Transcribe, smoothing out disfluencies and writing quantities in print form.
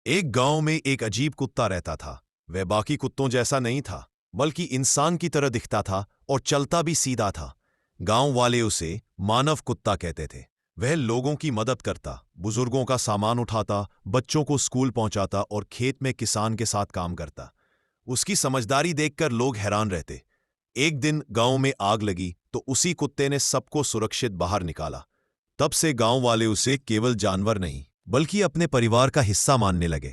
एक गांव में एक अजीब कुत्ता रहता था। वह बाकी कुत्तों जैसा नहीं था, बल्कि इंसान की तरह दिखता था और चलता भी सीधा था। गांव वाले उसे मानव कुत्ता कहते थे। वह लोगों की मदद करता, बुजुर्गों का सामान उठाता, बच्चों को स्कूल पहुंचाता और खेत में किसान के साथ काम करता। उसकी समझदारी देखकर लोग हैरान रहते। एक दिन गांव में आग लगी तो उसी कुत्ते ने सबको सुरक्षित बाहर निकाला। तब से गांव वाले उसे केवल जानवर नहीं, बल्कि अपने परिवार का हिस्सा मानने लगे।